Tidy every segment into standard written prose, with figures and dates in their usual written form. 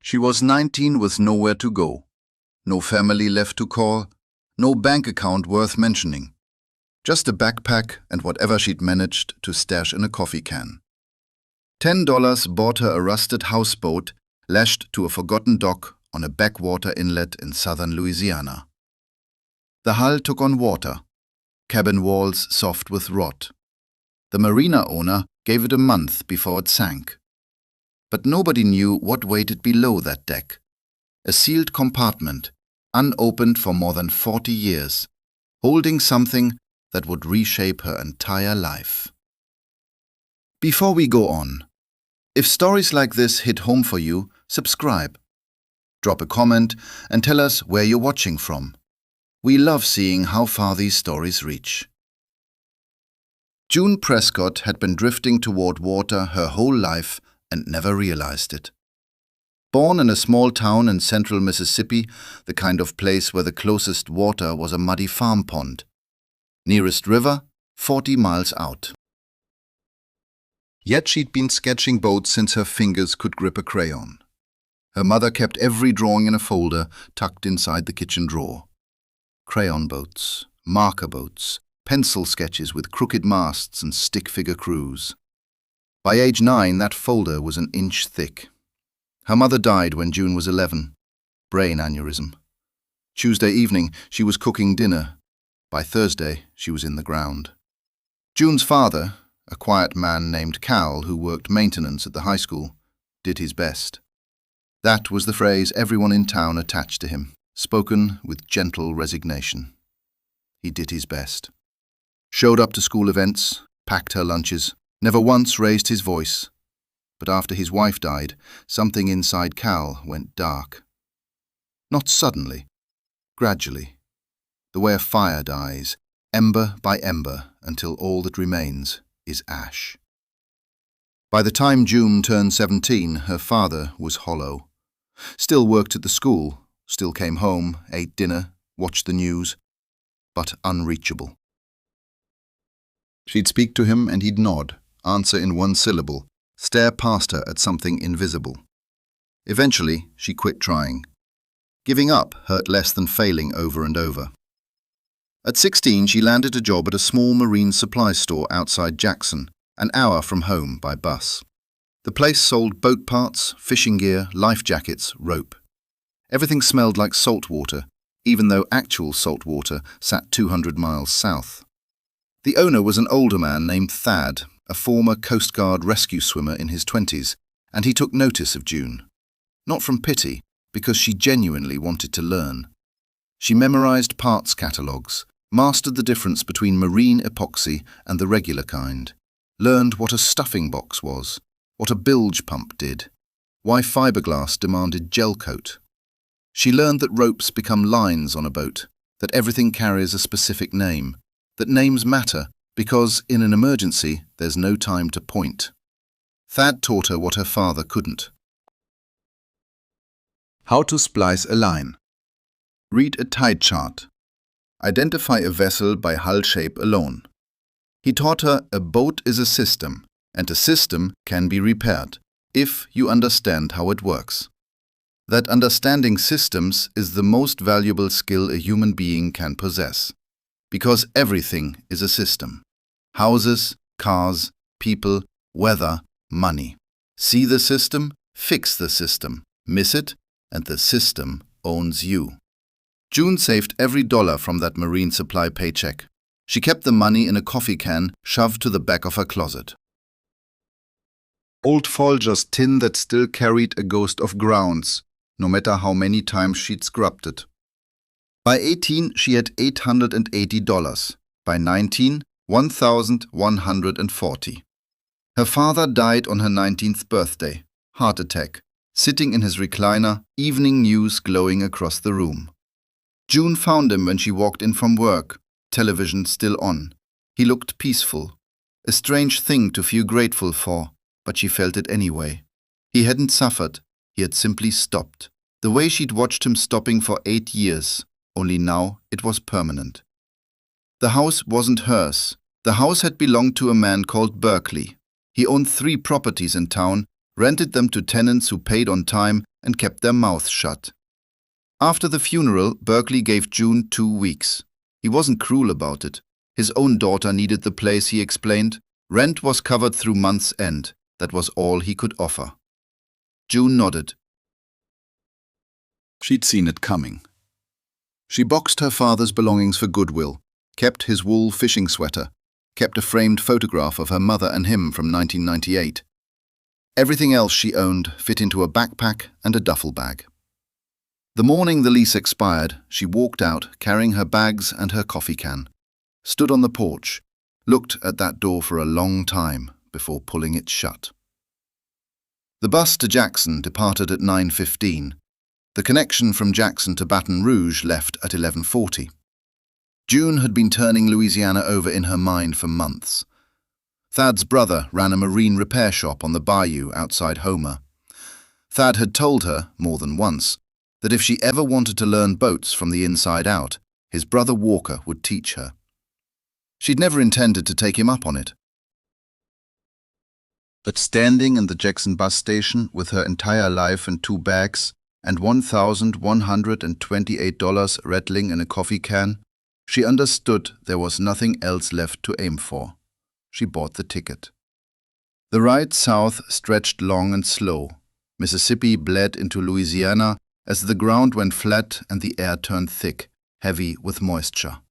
She was 19 with nowhere to go. No family left to call, no bank account worth mentioning. Just a backpack and whatever she'd managed to stash in a coffee can. $10 bought her a rusted houseboat lashed to a forgotten dock on a backwater inlet in southern Louisiana. The hull took on water, cabin walls soft with rot. The marina owner gave it a month before it sank. But nobody knew what waited below that deck. A sealed compartment, unopened for more than 40 years, holding something that would reshape her entire life. Before we go on, if stories like this hit home for you, subscribe. Drop a comment and tell us where you're watching from. We love seeing how far these stories reach. June Prescott had been drifting toward water her whole life and never realized it. Born in a small town in central Mississippi, the kind of place where the closest water was a muddy farm pond. Nearest river, 40 miles out. Yet she'd been sketching boats since her fingers could grip a crayon. Her mother kept every drawing in a folder tucked inside the kitchen drawer. Crayon boats, marker boats, pencil sketches with crooked masts and stick-figure crews. By age 9, that folder was an inch thick. Her mother died when June was 11. Brain aneurysm. Tuesday evening, she was cooking dinner. By Thursday, she was in the ground. June's father, a quiet man named Cal who worked maintenance at the high school, did his best. That was the phrase everyone in town attached to him, spoken with gentle resignation. He did his best. Showed up to school events, packed her lunches, never once raised his voice. But after his wife died, something inside Cal went dark. Not suddenly, gradually. The way a fire dies, ember by ember, until all that remains is ash. By the time June turned 17, her father was hollow. Still worked at the school, still came home, ate dinner, watched the news, but unreachable. She'd speak to him and he'd nod, answer in one syllable, stare past her at something invisible. Eventually, she quit trying. Giving up hurt less than failing over and over. At 16, she landed a job at a small marine supply store outside Jackson, an hour from home by bus. The place sold boat parts, fishing gear, life jackets, rope. Everything smelled like salt water, even though actual salt water sat 200 miles south. The owner was an older man named Thad, a former Coast Guard rescue swimmer in his 20s, and he took notice of June. Not from pity, because she genuinely wanted to learn. She memorized parts catalogues, mastered the difference between marine epoxy and the regular kind, learned what a stuffing box was, what a bilge pump did, why fiberglass demanded gel coat. She learned that ropes become lines on a boat, that everything carries a specific name, that names matter because in an emergency there's no time to point. Thad taught her what her father couldn't. How to splice a line. Read a tide chart. Identify a vessel by hull shape alone. He taught her a boat is a system, and a system can be repaired, if you understand how it works. That understanding systems is the most valuable skill a human being can possess, because everything is a system. Houses, cars, people, weather, money. See the system, fix the system, miss it, and the system owns you. June saved every dollar from that marine supply paycheck. She kept the money in a coffee can shoved to the back of her closet. Old Folger's tin that still carried a ghost of grounds, no matter how many times she'd scrubbed it. By 18, she had $880. By 19, $1,140. Her father died on her 19th birthday, heart attack, sitting in his recliner, evening news glowing across the room. June found him when she walked in from work, television still on. He looked peaceful, a strange thing to feel grateful for, but she felt it anyway. He hadn't suffered, he had simply stopped. The way she'd watched him stopping for 8 years, only now it was permanent. The house wasn't hers. The house had belonged to a man called Berkeley. He owned 3 properties in town, rented them to tenants who paid on time, and kept their mouths shut. After the funeral, Berkeley gave June 2 weeks. He wasn't cruel about it. His own daughter needed the place, he explained. Rent was covered through month's end. That was all he could offer. June nodded. She'd seen it coming. She boxed her father's belongings for goodwill, kept his wool fishing sweater, kept a framed photograph of her mother and him from 1998. Everything else she owned fit into a backpack and a duffel bag. The morning the lease expired, she walked out carrying her bags and her coffee can, stood on the porch, looked at that door for a long time before pulling it shut. The bus to Jackson departed at 9:15. The connection from Jackson to Baton Rouge left at 11:40. June had been turning Louisiana over in her mind for months. Thad's brother ran a marine repair shop on the bayou outside Homer. Thad had told her, more than once, that if she ever wanted to learn boats from the inside out, his brother Walker would teach her. She'd never intended to take him up on it. But standing in the Jackson bus station with her entire life in 2 bags and $1,128 rattling in a coffee can, she understood there was nothing else left to aim for. She bought the ticket. The ride south stretched long and slow. Mississippi bled into Louisiana as the ground went flat and the air turned thick, heavy with moisture.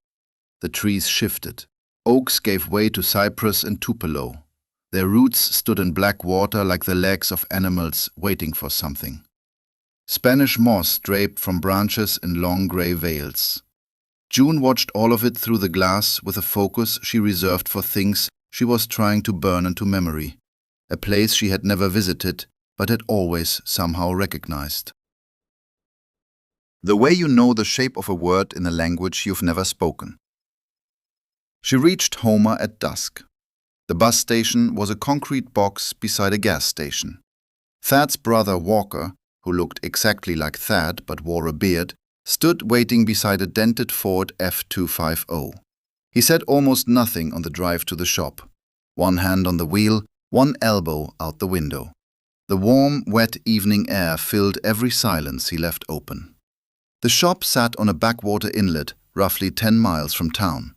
The trees shifted. Oaks gave way to cypress and tupelo. Their roots stood in black water like the legs of animals waiting for something. Spanish moss draped from branches in long gray veils. June watched all of it through the glass with a focus she reserved for things she was trying to burn into memory, a place she had never visited but had always somehow recognized. The way you know the shape of a word in a language you've never spoken. She reached Homer at dusk. The bus station was a concrete box beside a gas station. Thad's brother Walker, who looked exactly like Thad but wore a beard, stood waiting beside a dented Ford F250. He said almost nothing on the drive to the shop. One hand on the wheel, one elbow out the window. The warm, wet evening air filled every silence he left open. The shop sat on a backwater inlet roughly 10 miles from town.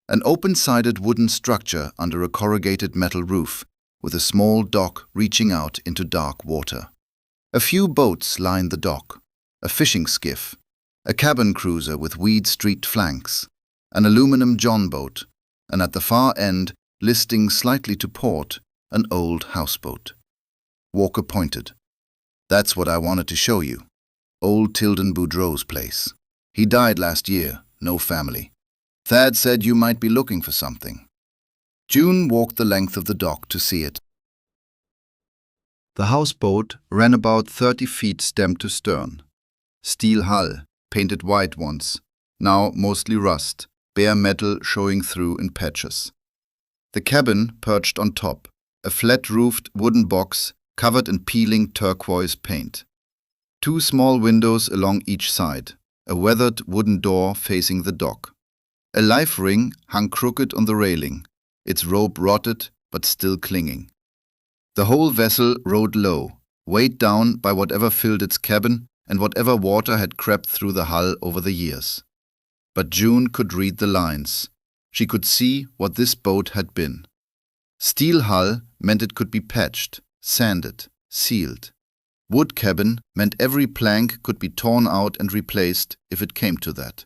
An open-sided wooden structure under a corrugated metal roof, with a small dock reaching out into dark water. A few boats lined the dock, a fishing skiff, a cabin cruiser with weed-streaked flanks, an aluminum john boat, and at the far end, listing slightly to port, an old houseboat. Walker pointed. "That's what I wanted to show you. Old Tilden Boudreau's place. He died last year, no family. Thad said you might be looking for something." June walked the length of the dock to see it. The houseboat ran about 30 feet stem to stern. Steel hull, painted white once, now mostly rust, bare metal showing through in patches. The cabin perched on top, a flat-roofed wooden box covered in peeling turquoise paint. 2 small windows along each side, a weathered wooden door facing the dock. A life ring hung crooked on the railing, its rope rotted but still clinging. The whole vessel rode low, weighed down by whatever filled its cabin and whatever water had crept through the hull over the years. But June could read the lines. She could see what this boat had been. Steel hull meant it could be patched, sanded, sealed. Wood cabin meant every plank could be torn out and replaced if it came to that.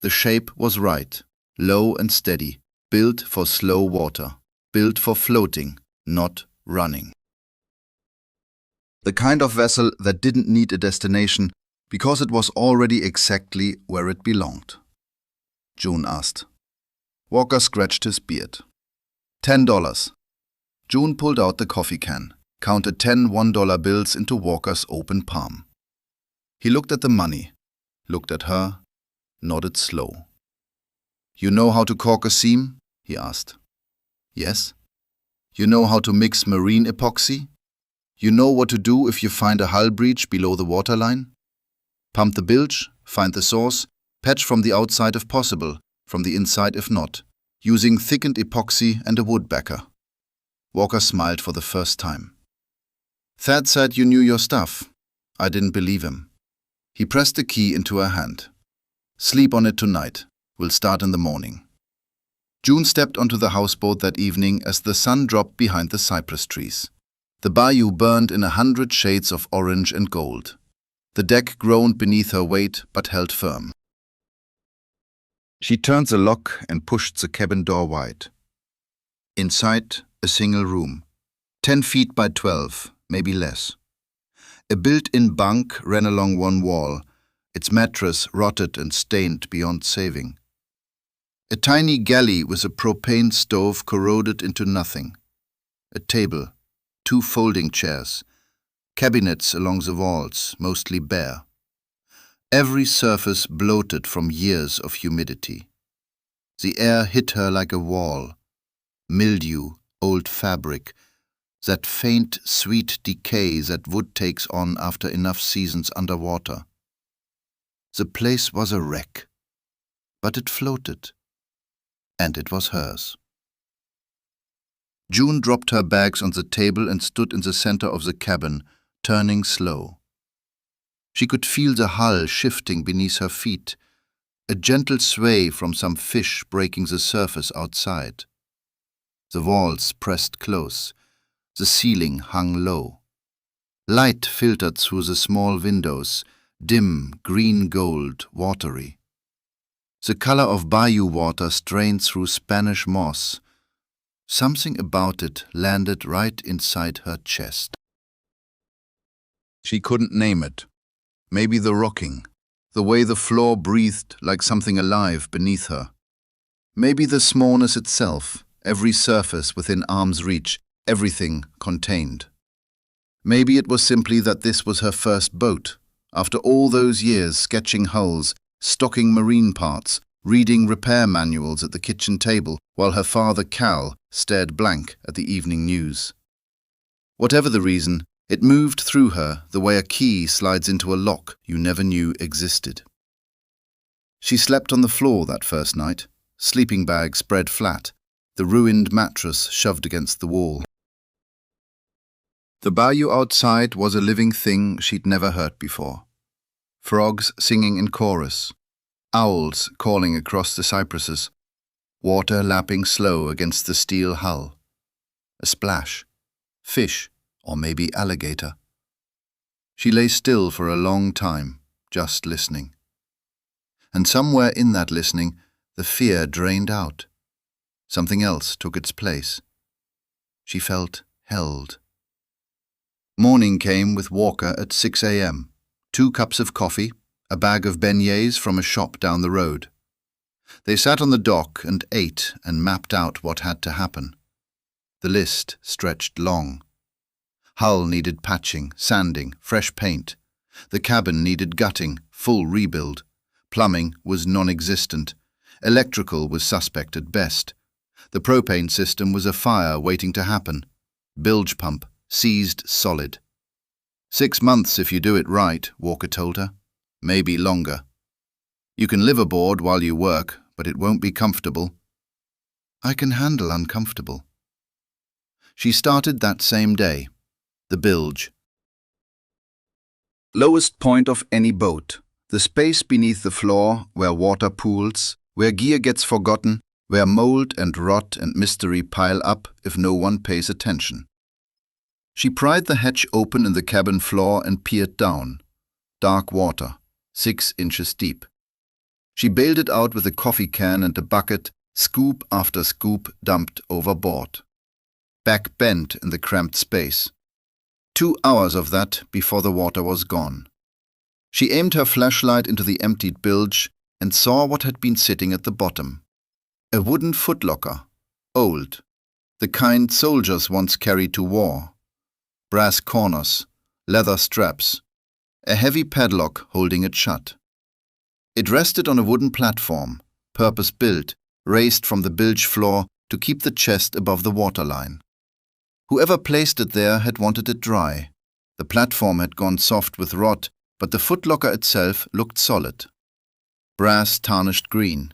The shape was right, low and steady, built for slow water, built for floating, not running. The kind of vessel that didn't need a destination because it was already exactly where it belonged. June asked. Walker scratched his beard. $10. June pulled out the coffee can, counted 10 $1 bills into Walker's open palm. He looked at the money, looked at her, nodded slow. "You know how to caulk a seam?" he asked. "Yes." "You know how to mix marine epoxy? You know what to do if you find a hull breach below the waterline? Pump the bilge, find the source, patch from the outside if possible, from the inside if not, using thickened epoxy and a wood backer." Walker smiled for the first time. "Thad said you knew your stuff. I didn't believe him. He pressed the key into her hand. Sleep on it tonight. We'll start in the morning. June stepped onto the houseboat that evening as the sun dropped behind the cypress trees. The bayou burned in 100 shades of orange and gold. The deck groaned beneath her weight but held firm. She turned the lock and pushed the cabin door wide. Inside, a single room, 10 feet by 12, maybe less. A built-in bunk ran along one wall, its mattress rotted and stained beyond saving. A tiny galley with a propane stove corroded into nothing. A table, 2 folding chairs, cabinets along the walls, mostly bare. Every surface bloated from years of humidity. The air hit her like a wall. Mildew, old fabric, that faint, sweet decay that wood takes on after enough seasons underwater. The place was a wreck, but it floated, and it was hers. June dropped her bags on the table and stood in the center of the cabin, turning slow. She could feel the hull shifting beneath her feet, a gentle sway from some fish breaking the surface outside. The walls pressed close, the ceiling hung low. Light filtered through the small windows, dim, green-gold, watery. The color of bayou water strained through Spanish moss. Something about it landed right inside her chest. She couldn't name it. Maybe the rocking, the way the floor breathed like something alive beneath her. Maybe the smallness itself, every surface within arm's reach, everything contained. Maybe it was simply that this was her first boat, after all those years sketching hulls, stocking marine parts, reading repair manuals at the kitchen table, while her father Cal stared blank at the evening news. Whatever the reason, it moved through her the way a key slides into a lock you never knew existed. She slept on the floor that first night, sleeping bag spread flat, the ruined mattress shoved against the wall. The bayou outside was a living thing she'd never heard before. Frogs singing in chorus, owls calling across the cypresses, water lapping slow against the steel hull. A splash, fish, or maybe alligator. She lay still for a long time, just listening. And somewhere in that listening, the fear drained out. Something else took its place. She felt held. Morning came with Walker at 6 a.m., 2 cups of coffee, a bag of beignets from a shop down the road. They sat on the dock and ate and mapped out what had to happen. The list stretched long. Hull needed patching, sanding, fresh paint. The cabin needed gutting, full rebuild. Plumbing was non-existent. Electrical was suspect at best. The propane system was a fire waiting to happen. Bilge pump, seized solid. 6 months if you do it right, Walker told her. Maybe longer. You can live aboard while you work, but it won't be comfortable. I can handle uncomfortable. She started that same day. The bilge. Lowest point of any boat. The space beneath the floor where water pools, where gear gets forgotten, where mold and rot and mystery pile up if no one pays attention. She pried the hatch open in the cabin floor and peered down. Dark water, 6 inches deep. She bailed it out with a coffee can and a bucket, scoop after scoop dumped overboard. Back bent in the cramped space. 2 hours of that before the water was gone. She aimed her flashlight into the emptied bilge and saw what had been sitting at the bottom. A wooden footlocker, old, the kind soldiers once carried to war. Brass corners, leather straps, a heavy padlock holding it shut. It rested on a wooden platform, purpose-built, raised from the bilge floor to keep the chest above the waterline. Whoever placed it there had wanted it dry. The platform had gone soft with rot, but the footlocker itself looked solid. Brass tarnished green.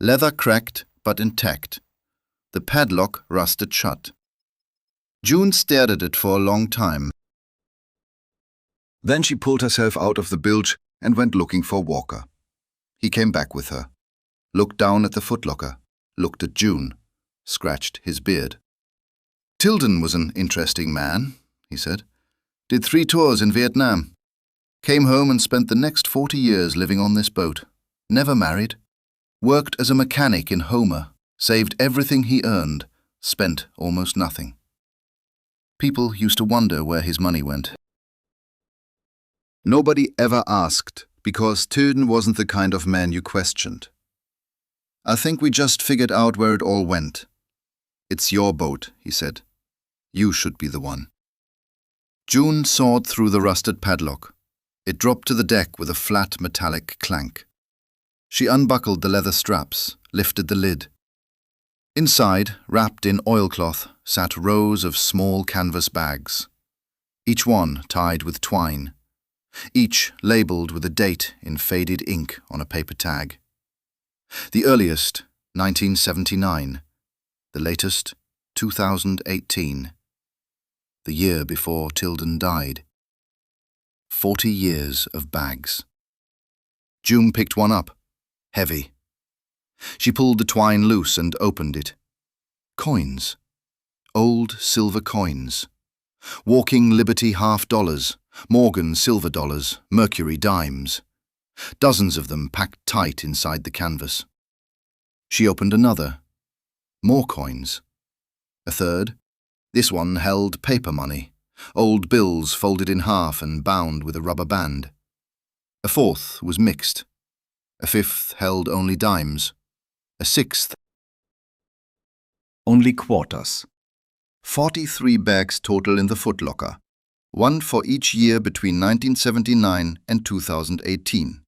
Leather cracked but intact. The padlock rusted shut. June stared at it for a long time. Then she pulled herself out of the bilge and went looking for Walker. He came back with her, looked down at the footlocker, looked at June, scratched his beard. "Tilden was an interesting man," he said. "Did 3 tours in Vietnam. Came home and spent the next 40 years living on this boat. Never married. Worked as a mechanic in Homer, saved everything he earned, spent almost nothing. People used to wonder where his money went. Nobody ever asked, because Tilden wasn't the kind of man you questioned. I think we just figured out where it all went. It's your boat," he said. "You should be the one." June sawed through the rusted padlock. It dropped to the deck with a flat metallic clank. She unbuckled the leather straps, lifted the lid. Inside, wrapped in oilcloth, sat rows of small canvas bags, each one tied with twine, each labelled with a date in faded ink on a paper tag. The earliest, 1979. The latest, 2018. The year before Tilden died. 40 years of bags. June picked one up, heavy. She pulled the twine loose and opened it. Coins. Old silver coins. Walking Liberty $half, Morgan silver dollars, Mercury dimes. Dozens of them packed tight inside the canvas. She opened another. More coins. A third. This one held paper money, old bills folded in half and bound with a rubber band. A fourth was mixed. A fifth held only dimes. A sixth only quarters. 43 bags total in the footlocker, one for each year between 1979 and 2018,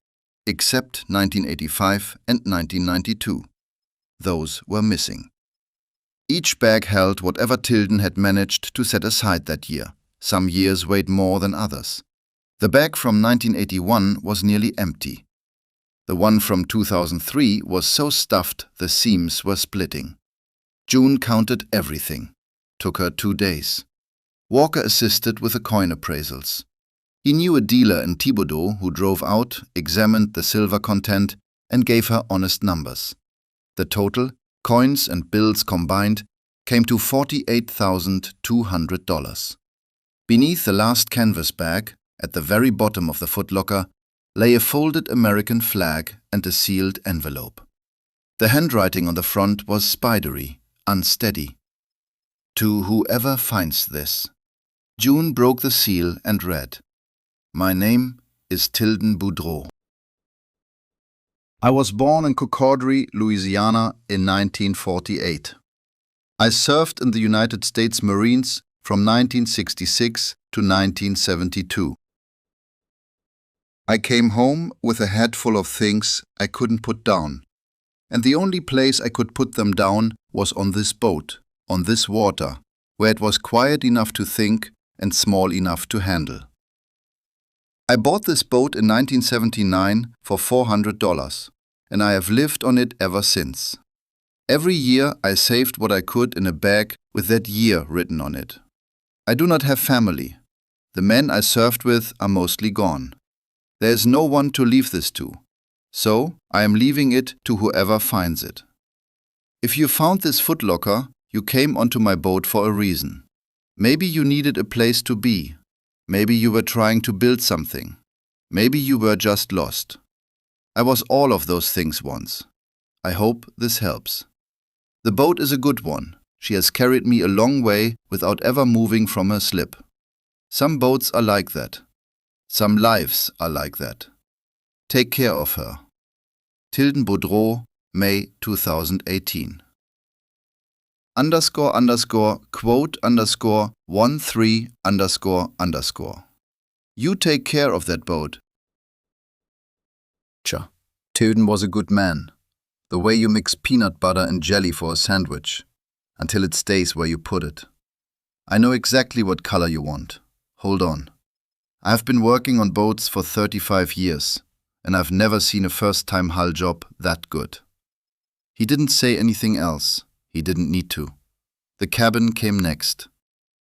except 1985 and 1992. Those were missing. Each bag held whatever Tilden had managed to set aside that year. Some years weighed more than others. The bag from 1981 was nearly empty. The one from 2003 was so stuffed the seams were splitting. June counted everything. Took her 2 days. Walker assisted with the coin appraisals. He knew a dealer in Thibodaux who drove out, examined the silver content, and gave her honest numbers. The total, coins and bills combined, came to $48,200. Beneath the last canvas bag, at the very bottom of the footlocker, lay a folded American flag and a sealed envelope. The handwriting on the front was spidery, unsteady. "To whoever finds this." June broke the seal and read, "My name is Tilden Boudreau. I was born in Corcoudry, Louisiana in 1948. I served in the United States Marines from 1966 to 1972. I came home with a head full of things I couldn't put down, and the only place I could put them down was on this boat, on this water, where it was quiet enough to think and small enough to handle. I bought this boat in 1979 for $400, and I have lived on it ever since. Every year I saved what I could in a bag with that year written on it. I do not have family. The men I served with are mostly gone. There is no one to leave this to, so I am leaving it to whoever finds it. If you found this footlocker, you came onto my boat for a reason. Maybe you needed a place to be. Maybe you were trying to build something. Maybe you were just lost. I was all of those things once. I hope this helps. The boat is a good one. She has carried me a long way without ever moving from her slip. Some boats are like that. Some lives are like that. Take care of her. Tilden Boudreau, May 2018. _quote_13__. You take care of that boat. Tilden was a good man. The way you mix peanut butter and jelly for a sandwich, until it stays where you put it. I know exactly what color you want. Hold on. I've been working on boats for 35 years, and I've never seen a first-time hull job that good. He didn't say anything else. He didn't need to. The cabin came next.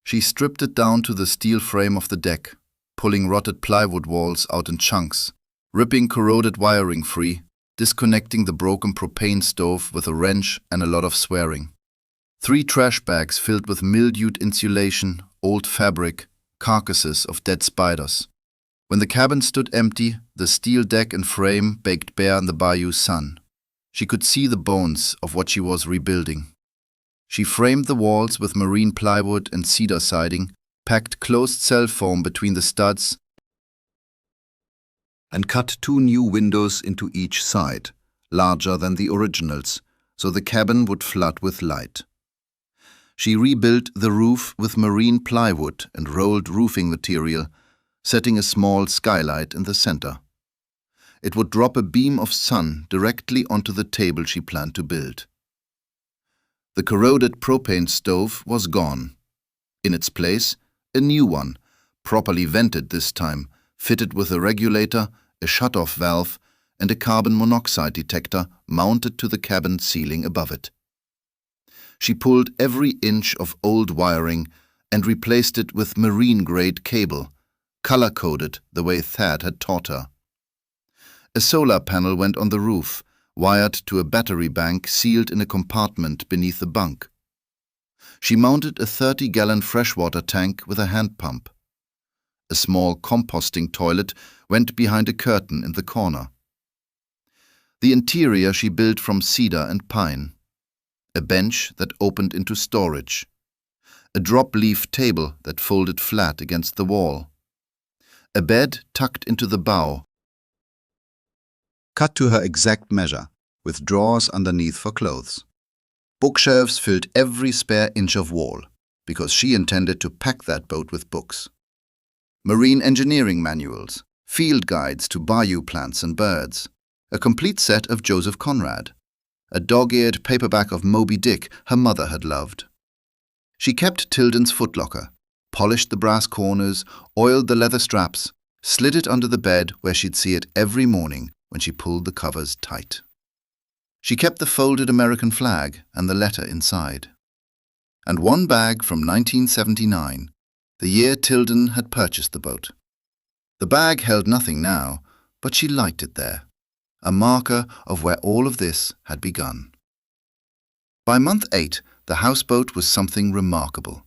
She stripped it down to the steel frame of the deck, pulling rotted plywood walls out in chunks, ripping corroded wiring free, disconnecting the broken propane stove with a wrench and a lot of swearing. 3 trash bags filled with mildewed insulation, old fabric, carcasses of dead spiders. When the cabin stood empty, the steel deck and frame baked bare in the bayou's sun. She could see the bones of what she was rebuilding. She framed the walls with marine plywood and cedar siding, packed closed cell foam between the studs, and cut 2 new windows into each side, larger than the originals, so the cabin would flood with light. She rebuilt the roof with marine plywood and rolled roofing material, setting a small skylight in the center. It would drop a beam of sun directly onto the table she planned to build. The corroded propane stove was gone. In its place, a new one, properly vented this time, fitted with a regulator, a shut-off valve, and a carbon monoxide detector mounted to the cabin ceiling above it. She pulled every inch of old wiring and replaced it with marine-grade cable, color-coded the way Thad had taught her. A solar panel went on the roof, wired to a battery bank sealed in a compartment beneath the bunk. She mounted a 30-gallon freshwater tank with a hand pump. A small composting toilet went behind a curtain in the corner. The interior she built from cedar and pine. A bench that opened into storage. A drop-leaf table that folded flat against the wall. A bed tucked into the bow, cut to her exact measure, with drawers underneath for clothes. Bookshelves filled every spare inch of wall, because she intended to pack that boat with books. Marine engineering manuals, field guides to bayou plants and birds, a complete set of Joseph Conrad, a dog-eared paperback of Moby Dick her mother had loved. She kept Tilden's footlocker, polished the brass corners, oiled the leather straps, slid it under the bed where she'd see it every morning when she pulled the covers tight. She kept the folded American flag and the letter inside. And one bag from 1979, the year Tilden had purchased the boat. The bag held nothing now, but she liked it there, a marker of where all of this had begun. By month 8, the houseboat was something remarkable.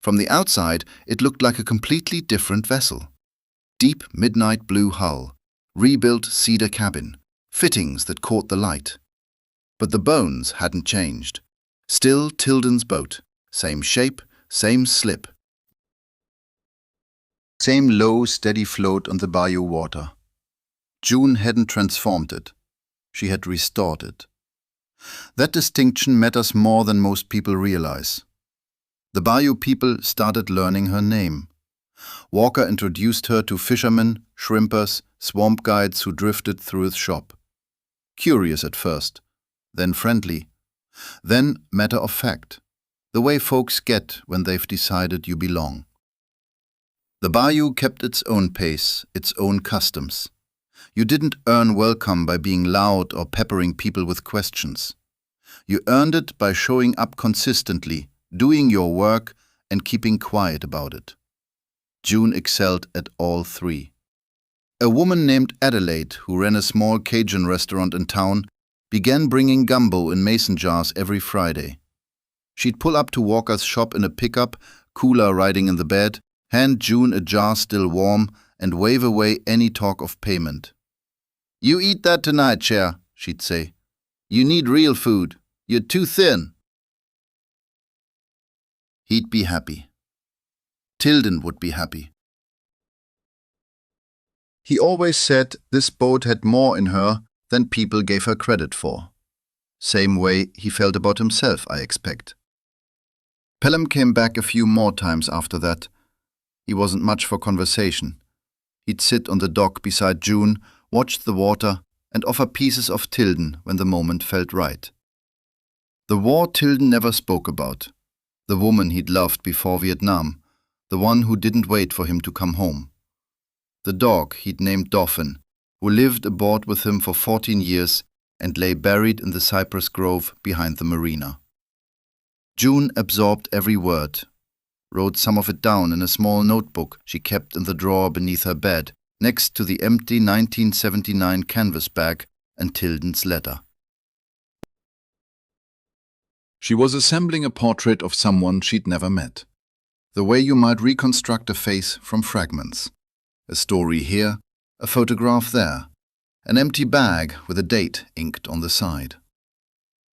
From the outside, it looked like a completely different vessel. Deep midnight blue hull, rebuilt cedar cabin, fittings that caught the light. But the bones hadn't changed. Still Tilden's boat, same shape, same slip. Same low, steady float on the bayou water. June hadn't transformed it. She had restored it. That distinction matters more than most people realize. The bayou people started learning her name. Walker introduced her to fishermen, shrimpers, swamp guides who drifted through his shop. Curious at first, then friendly, then matter of fact, the way folks get when they've decided you belong. The bayou kept its own pace, its own customs. You didn't earn welcome by being loud or peppering people with questions. You earned it by showing up consistently, doing your work, and keeping quiet about it. June excelled at all 3. A woman named Adelaide, who ran a small Cajun restaurant in town, began bringing gumbo in mason jars every Friday. She'd pull up to Walker's shop in a pickup, cooler riding in the bed, hand June a jar still warm, and wave away any talk of payment. "You eat that tonight, Cher," she'd say. "You need real food. You're too thin." He'd be happy. Tilden would be happy. He always said this boat had more in her than people gave her credit for. Same way he felt about himself, I expect. Pelham came back a few more times after that. He wasn't much for conversation. He'd sit on the dock beside June, watch the water, and offer pieces of Tilden when the moment felt right. The war Tilden never spoke about. The woman he'd loved before Vietnam. The one who didn't wait for him to come home. The dog he'd named Dauphin, who lived aboard with him for 14 years and lay buried in the cypress grove behind the marina. June absorbed every word. wrote some of it down in a small notebook she kept in the drawer beneath her bed, next to the empty 1979 canvas bag and Tilden's letter. She was assembling a portrait of someone she'd never met. The way you might reconstruct a face from fragments. A story here, a photograph there, an empty bag with a date inked on the side.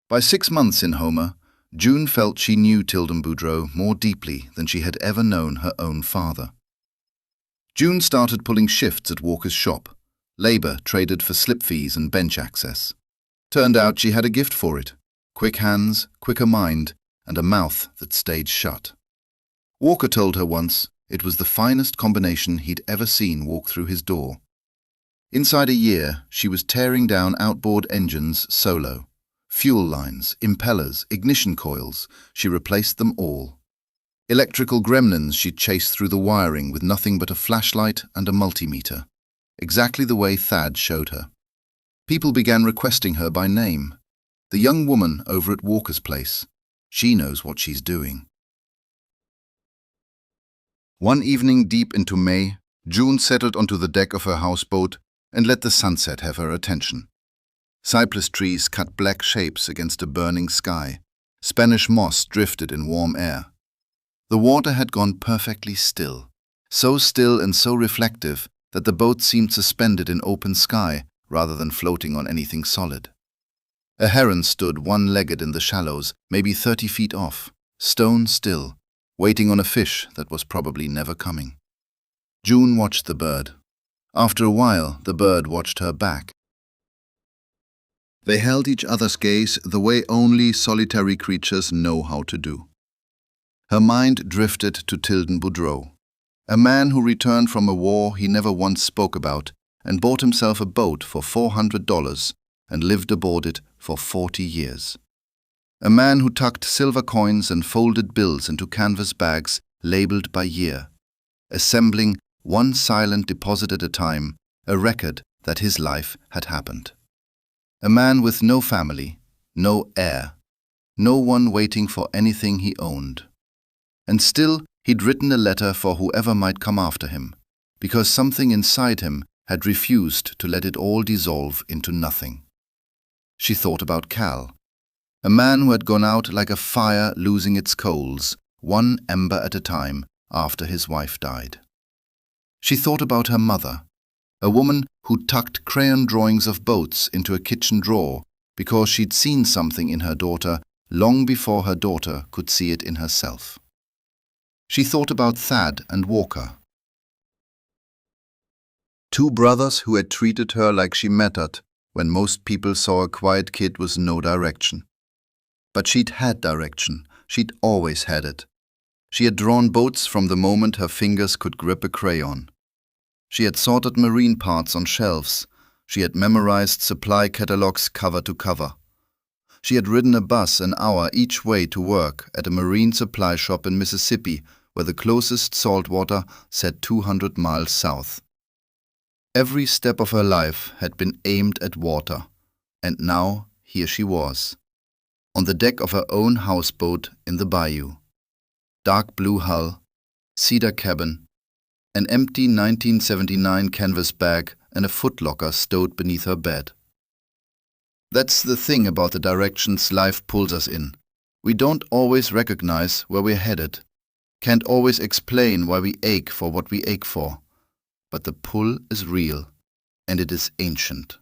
By 6 months in Homer, June felt she knew Tilden Boudreau more deeply than she had ever known her own father. June started pulling shifts at Walker's shop. Labor traded for slip fees and bench access. Turned out she had a gift for it. Quick hands, quicker mind, and a mouth that stayed shut. Walker told her once it was the finest combination he'd ever seen walk through his door. Inside a year, she was tearing down outboard engines solo. Fuel lines, impellers, ignition coils, she replaced them all. Electrical gremlins she'd chased through the wiring with nothing but a flashlight and a multimeter, exactly the way Thad showed her. People began requesting her by name. The young woman over at Walker's place. She knows what she's doing. One evening deep into May, June settled onto the deck of her houseboat and let the sunset have her attention. Cypress trees cut black shapes against a burning sky. Spanish moss drifted in warm air. The water had gone perfectly still, so still and so reflective that the boat seemed suspended in open sky rather than floating on anything solid. A heron stood one-legged in the shallows, maybe 30 feet off, stone still, waiting on a fish that was probably never coming. June watched the bird. After a while, the bird watched her back. They held each other's gaze the way only solitary creatures know how to do. Her mind drifted to Tilden Boudreau, a man who returned from a war he never once spoke about and bought himself a boat for $400 and lived aboard it for 40 years. A man who tucked silver coins and folded bills into canvas bags labeled by year, assembling one silent deposit at a time, a record that his life had happened. A man with no family, no heir, no one waiting for anything he owned. And still, he'd written a letter for whoever might come after him, because something inside him had refused to let it all dissolve into nothing. She thought about Cal, a man who had gone out like a fire losing its coals, one ember at a time, after his wife died. She thought about her mother, a woman who tucked crayon drawings of boats into a kitchen drawer because she'd seen something in her daughter long before her daughter could see it in herself. She thought about Thad and Walker, two brothers who had treated her like she mattered when most people saw a quiet kid with no direction. But she'd had direction. She'd always had it. She had drawn boats from the moment her fingers could grip a crayon. She had sorted marine parts on shelves. She had memorized supply catalogs cover to cover. She had ridden a bus an hour each way to work at a marine supply shop in Mississippi, where the closest saltwater sat 200 miles south. Every step of her life had been aimed at water, and now here she was, on the deck of her own houseboat in the bayou. Dark blue hull, cedar cabin, an empty 1979 canvas bag and a footlocker stowed beneath her bed. That's the thing about the directions life pulls us in. We don't always recognize where we're headed, can't always explain why we ache for what we ache for. But the pull is real, and it is ancient.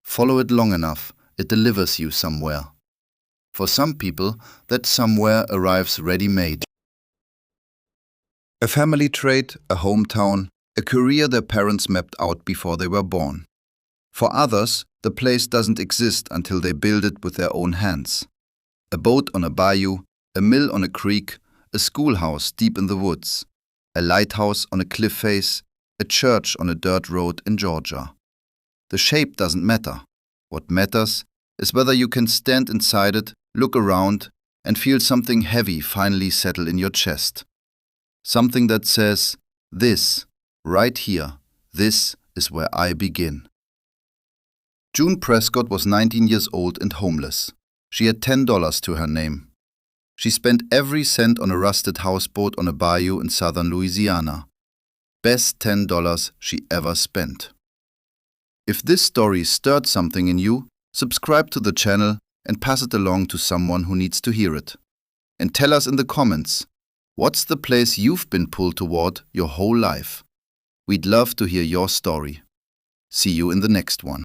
Follow it long enough, it delivers you somewhere. For some people, that somewhere arrives ready-made. A family trait, a hometown, a career their parents mapped out before they were born. For others, the place doesn't exist until they build it with their own hands. A boat on a bayou, a mill on a creek, a schoolhouse deep in the woods, a lighthouse on a cliff face, a church on a dirt road in Georgia. The shape doesn't matter. What matters is whether you can stand inside it, look around, and feel something heavy finally settle in your chest. Something that says, this, right here, this is where I begin. June Prescott was 19 years old and homeless. She had $10 to her name. She spent every cent on a rusted houseboat on a bayou in southern Louisiana. Best $10 she ever spent. If this story stirred something in you, subscribe to the channel and pass it along to someone who needs to hear it. And tell us in the comments, what's the place you've been pulled toward your whole life? We'd love to hear your story. See you in the next one.